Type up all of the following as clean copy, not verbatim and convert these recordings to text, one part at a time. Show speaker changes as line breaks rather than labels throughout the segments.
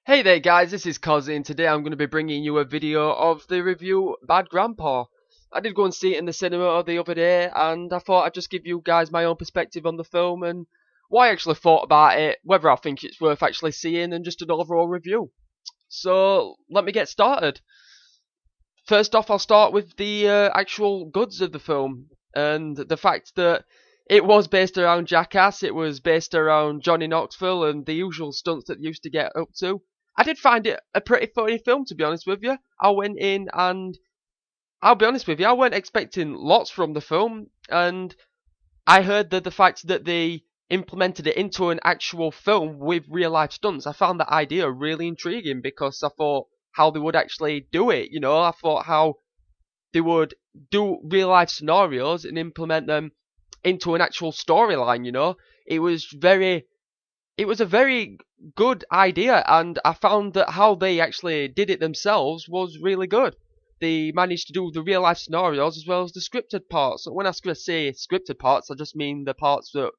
Hey there guys, this is Cozzy and today I'm going to be bringing you a video of the review Bad Grandpa. I did go and see it in the cinema the other day and I thought I'd just give you guys my own perspective on the film and what I actually thought about it, whether I think it's worth actually seeing and just an overall review. So let me get started. First off, I'll start with the actual goods of the film and the fact that it was based around Jackass, it was based around Johnny Knoxville and the usual stunts that they used to get up to. I did find it a pretty funny film, to be honest with you. I went in and I'll be honest with you, I weren't expecting lots from the film, and I heard that the fact that they implemented it into an actual film with real life stunts, I found that idea really intriguing because I thought how they would actually do it. I thought how they would do real life scenarios and implement them into an actual storyline. It was very it was a very good idea, and I found that how they actually did it themselves was really good. They managed to do the real life scenarios as well as the scripted parts. When I say scripted parts, I just mean the parts that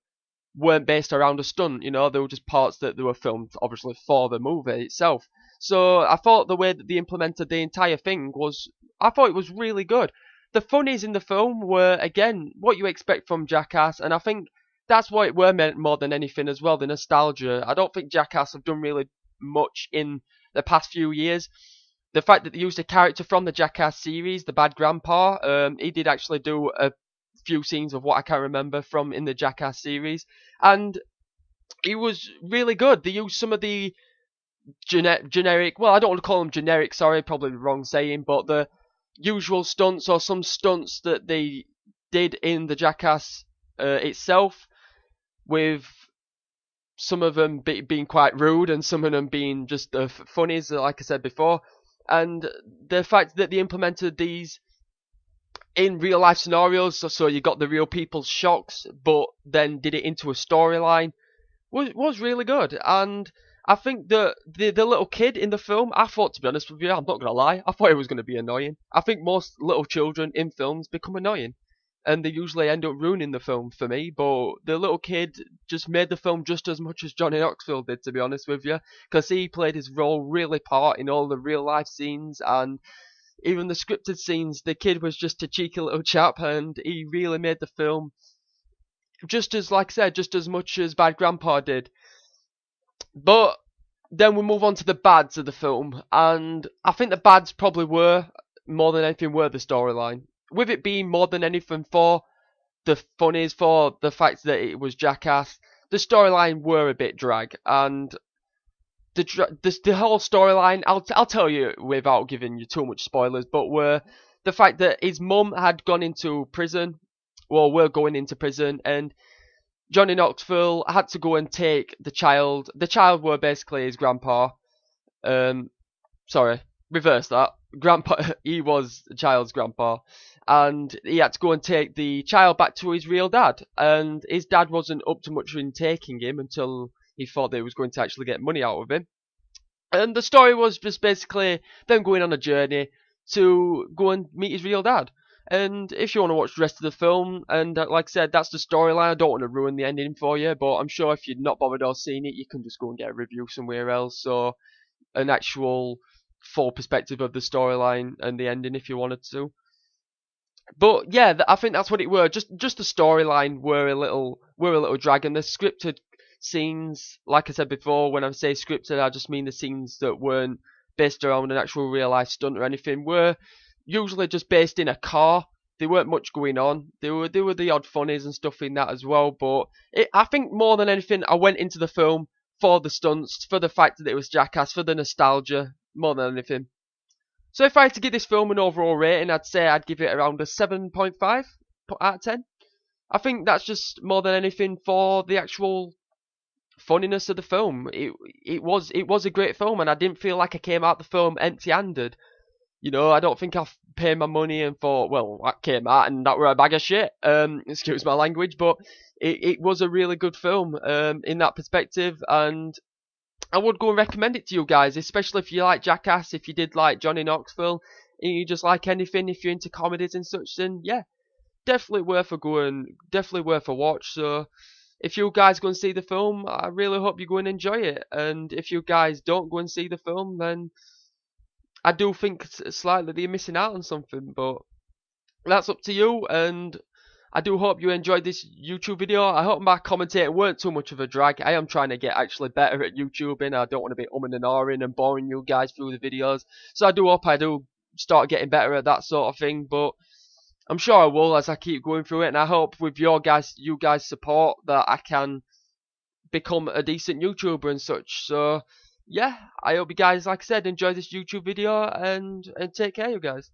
weren't based around a stunt. They were just parts that they were filmed obviously for the movie itself. So I thought the way that they implemented the entire thing I thought it was really good. The funnies in the film were again what you expect from Jackass, and I think that's what it were meant more than anything as well. The nostalgia. I don't think Jackass have done really much in the past few years. The fact that they used a character from the Jackass series, the Bad Grandpa, he did actually do a few scenes of what I can remember from in the Jackass series, and he was really good. They used some of the generic, well, I don't want to call them generic, sorry, probably the wrong saying, but the usual stunts or some stunts that they did in the Jackass itself, with some of them being quite rude and some of them being just funnies, like I said before. And the fact that they implemented these in real life scenarios, so you got the real people's shocks, but then did it into a storyline, was really good. And I think that the little kid in the film, I thought, to be honest with you, I'm not gonna lie, I thought it was gonna be annoying. I think most little children in films become annoying, and they usually end up ruining the film for me. But the little kid just made the film just as much as Johnny Knoxville did, to be honest with you, because he played his role really part in all the real life scenes and even the scripted scenes. The kid was just a cheeky little chap, and he really made the film just as, like I said, just as much as Bad Grandpa did. But then we move on to the bads of the film, and I think the bads probably were, more than anything, were the storyline. With it being more than anything for the funnies, for the fact that it was Jackass, the storyline were a bit drag, and the whole storyline, I'll tell you without giving you too much spoilers, but were the fact that his mum had gone into prison, well, were going into prison, and Johnny Knoxville had to go and take the child. The child were basically his grandpa. Um, sorry, reverse that. Grandpa, he was the child's grandpa, and he had to go and take the child back to his real dad. And his dad wasn't up to much in taking him until he thought they was going to actually get money out of him. And the story was just basically them going on a journey to go and meet his real dad. And if you want to watch the rest of the film, and like I said, that's the storyline. I don't want to ruin the ending for you, but I'm sure if you're not bothered or seen it, you can just go and get a review somewhere else, or an actual full perspective of the storyline and the ending if you wanted to. But yeah, I think that's what it were. Just the storyline were a little drag, and the scripted scenes, like I said before, when I say scripted, I just mean the scenes that weren't based around an actual real life stunt or anything, were usually just based in a car. There weren't much going on. There were the odd funnies and stuff in that as well, but I think more than anything, I went into the film for the stunts, for the fact that it was Jackass, for the nostalgia, more than anything. So if I had to give this film an overall rating, I'd say I'd give it around a 7.5 out of 10. I think that's just more than anything for the actual funniness of the film. It was a great film, and I didn't feel like I came out the film empty-handed. I don't think I paid my money and thought, well, I came out and that were a bag of shit. Excuse my language, but it was a really good film in that perspective, and I would go and recommend it to you guys, especially if you like Jackass, if you did like Johnny Knoxville, and you just like anything, if you're into comedies and such, then yeah, definitely worth a watch. So if you guys go and see the film, I really hope you go and enjoy it. And if you guys don't go and see the film, then I do think slightly that you're missing out on something. But that's up to you. And I do hope you enjoyed this YouTube video. I hope my commentating weren't too much of a drag. I am trying to get actually better at YouTubing. I don't want to be umming and ahhing and boring you guys through the videos. So I do hope I do start getting better at that sort of thing. But I'm sure I will as I keep going through it. And I hope with you guys' support that I can become a decent YouTuber and such. So yeah, I hope you guys, like I said, enjoy this YouTube video and take care, you guys.